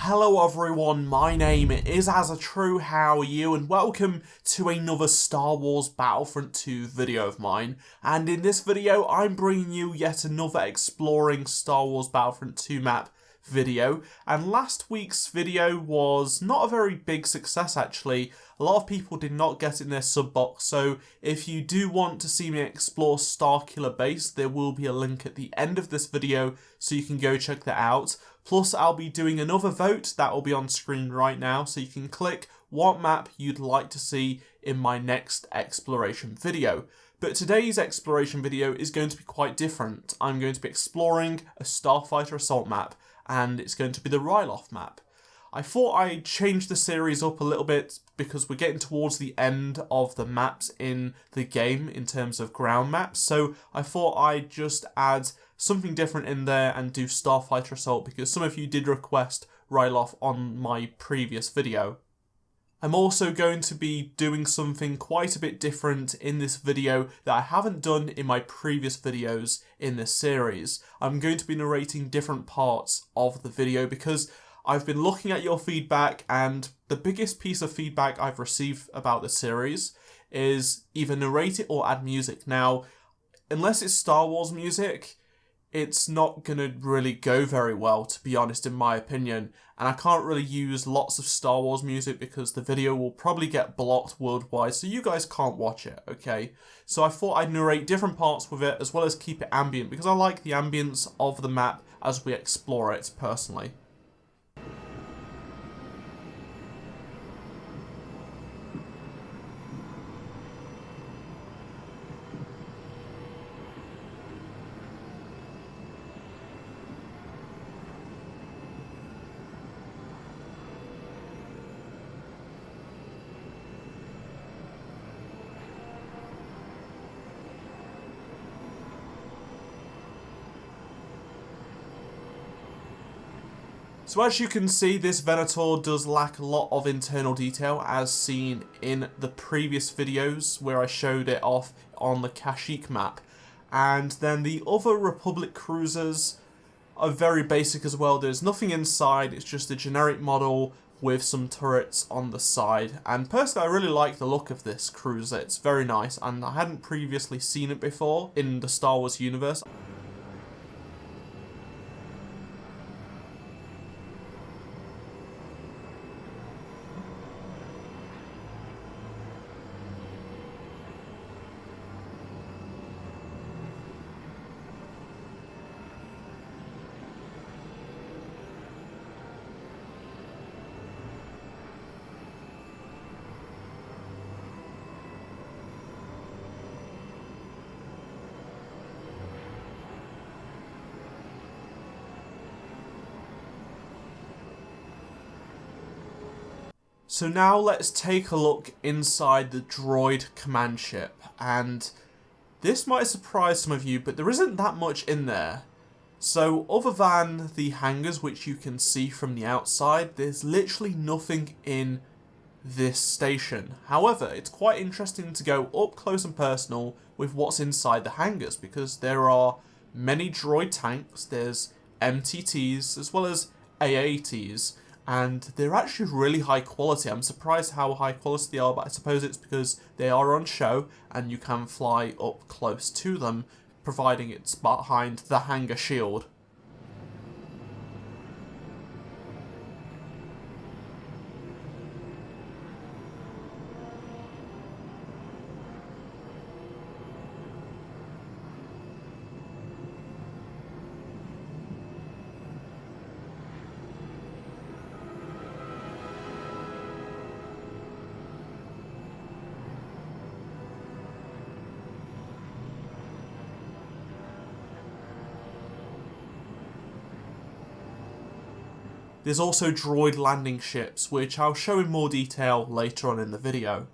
Hello everyone, my name is True. How are you? And welcome to another Star Wars Battlefront 2 video of mine. And in this video, I'm bringing you yet another exploring Star Wars Battlefront 2 map video. And last week's video was not a very big success actually. A lot of people did not get it in their sub box, so if you do want to see me explore Starkiller Base, there will be a link at the end of this video so you can go check that out. Plus, I'll be doing another vote that will be on screen right now, so you can click what map you'd like to see in my next exploration video. But today's exploration video is going to be quite different. I'm going to be exploring a Starfighter Assault map, and it's going to be the RYLOTH map. I thought I'd change the series up a little bit because we're getting towards the end of the maps in the game in terms of ground maps, so I thought I'd just add something different in there and do Starfighter Assault because some of you did request RYLOTH on my previous video. I'm also going to be doing something quite a bit different in this video that I haven't done in my previous videos in this series. I'm going to be narrating different parts of the video because I've been looking at your feedback, and the biggest piece of feedback I've received about the series is either narrate it or add music. Now, unless it's Star Wars music, it's not going to really go very well, to be honest, in my opinion. And I can't really use lots of Star Wars music because the video will probably get blocked worldwide, so you guys can't watch it, okay? So I thought I'd narrate different parts with it, as well as keep it ambient, because I like the ambience of the map as we explore it, personally. So as you can see, this Venator does lack a lot of internal detail as seen in the previous videos where I showed it off on the Kashyyyk map. And then the other Republic cruisers are very basic as well. There's nothing inside, it's just a generic model with some turrets on the side. And personally, I really like the look of this cruiser. It's very nice, and I hadn't previously seen it before in the Star Wars universe. So now let's take a look inside the droid command ship, and this might surprise some of you, but there isn't that much in there. So other than the hangars which you can see from the outside, there's literally nothing in this station. However, it's quite interesting to go up close and personal with what's inside the hangars because there are many droid tanks, there's MTTs as well as AATs. And they're actually really high quality. I'm surprised how high quality they are, but I suppose it's because they are on show and you can fly up close to them, providing it's behind the hangar shield. There's also droid landing ships, which I'll show in more detail later on in the video.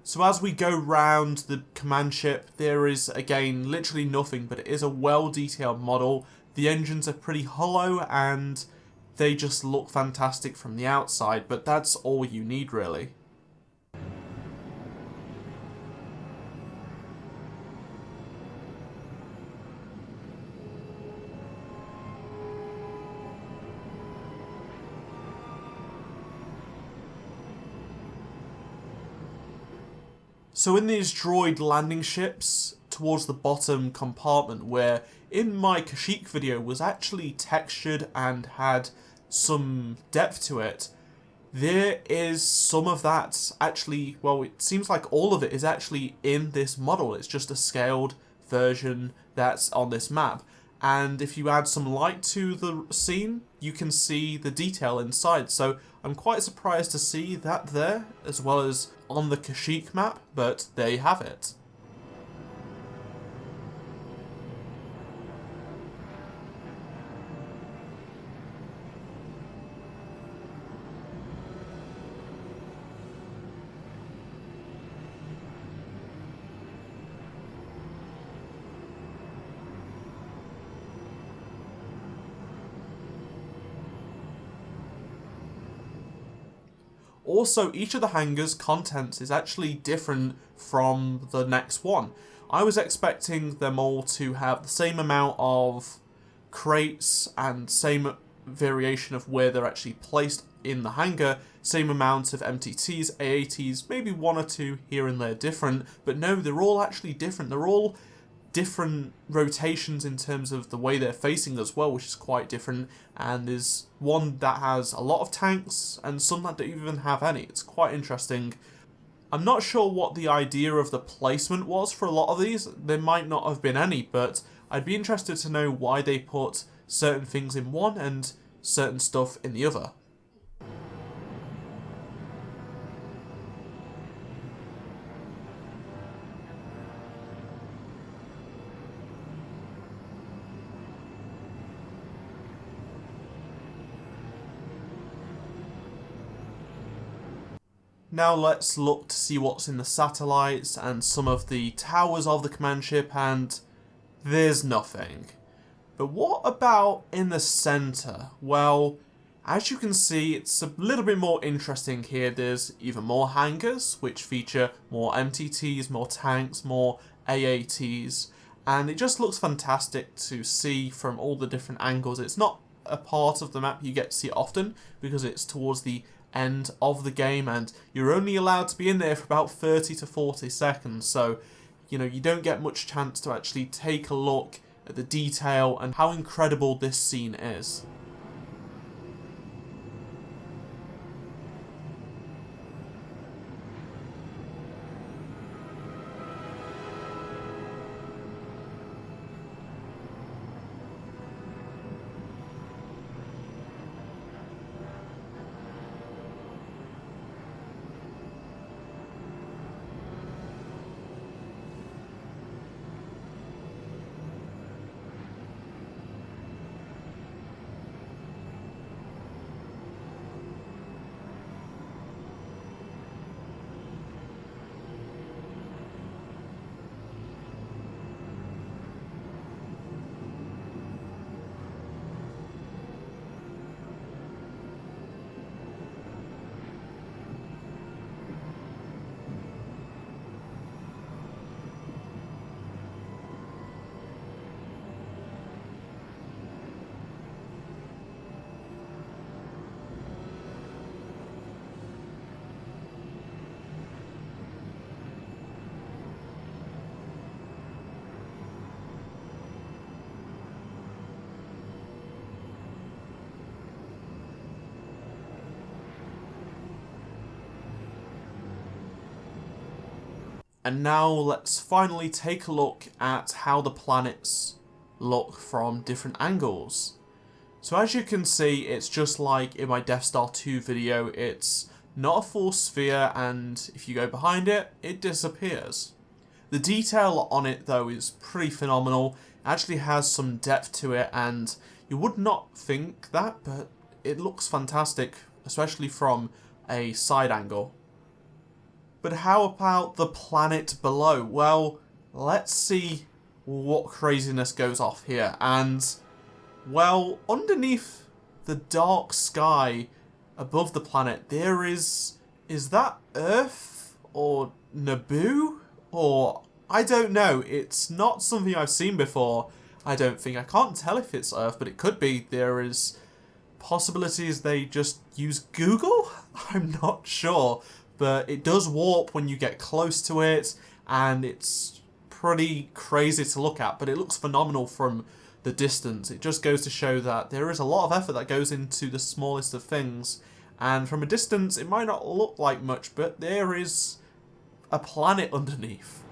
So as we go round the command ship, there is, again, literally nothing, but it is a well-detailed model. the engines are pretty hollow and they just look fantastic from the outside, but that's all you need really. So in these droid landing ships, towards the bottom compartment, where in my Kashyyyk video was actually textured and had some depth to it, there is some of that actually, well, it seems like all of it is actually in this model. It's just a scaled version that's on this map. And if you add some light to the scene, you can see the detail inside. So I'm quite surprised to see that there, as well as on the Kashyyyk map, but there you have it. Also, each of the hangars' contents is actually different from the next one. I was expecting them all to have the same amount of crates and same variation of where they're actually placed in the hangar, same amount of MTTs, AATs, maybe one or two here and there different, but no, they're all actually different. They're all different rotations in terms of the way they're facing as well, which is quite different, and there's one that has a lot of tanks and some that don't even have any. It's quite interesting. I'm not sure what the idea of the placement was for a lot of these. There might not have been any, but I'd be interested to know why they put certain things in one and certain stuff in the other. Now let's look to see what's in the satellites and some of the towers of the command ship, and there's nothing. But what about in the centre? Well, as you can see, it's a little bit more interesting here. There's even more hangars, which feature more MTTs, more tanks, more AATs, and it just looks fantastic to see from all the different angles. It's not a part of the map you get to see often, because it's towards the end of the game and you're only allowed to be in there for about 30 to 40 seconds, so you don't get much chance to actually take a look at the detail and how incredible this scene is. And now let's finally take a look at how the planets look from different angles. So as you can see, it's just like in my Death Star 2 video. It's not a full sphere, and if you go behind it, it disappears. The detail on it though is pretty phenomenal. It actually has some depth to it, and you would not think that, but it looks fantastic, especially from a side angle. But how about the planet below? Well, let's see what craziness goes off here. And Well, underneath the dark sky above the planet, there is that Earth or Naboo? Or I don't know. It's not something I've seen before. I don't think. I can't tell if it's Earth, but it could be. There is possibilities they just use Google? I'm not sure. But it does warp when you get close to it, and it's pretty crazy to look at, but it looks phenomenal from the distance. It just goes to show that there is a lot of effort that goes into the smallest of things, and from a distance it might not look like much, but there is a planet underneath.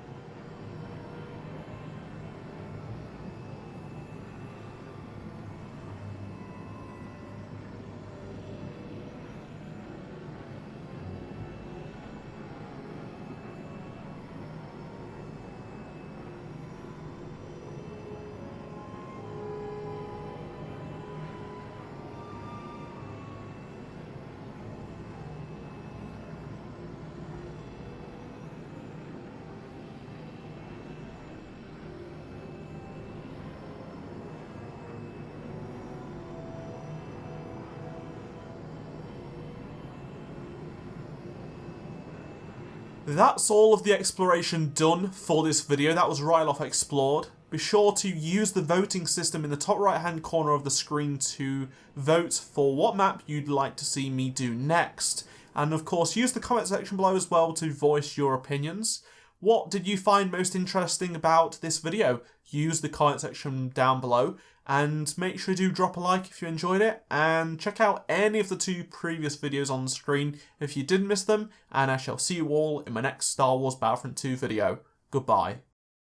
That's all of the exploration done for this video. That was RYLOTH Explored. Be sure to use the voting system in the top right hand corner of the screen to vote for what map you'd like to see me do next. And of course, use the comment section below as well to voice your opinions. What did you find most interesting about this video? Use the comment section down below, and make sure you do drop a like if you enjoyed it, and check out any of the 2 previous videos on the screen if you did miss them, and I shall see you all in my next Star Wars Battlefront 2 video. Goodbye.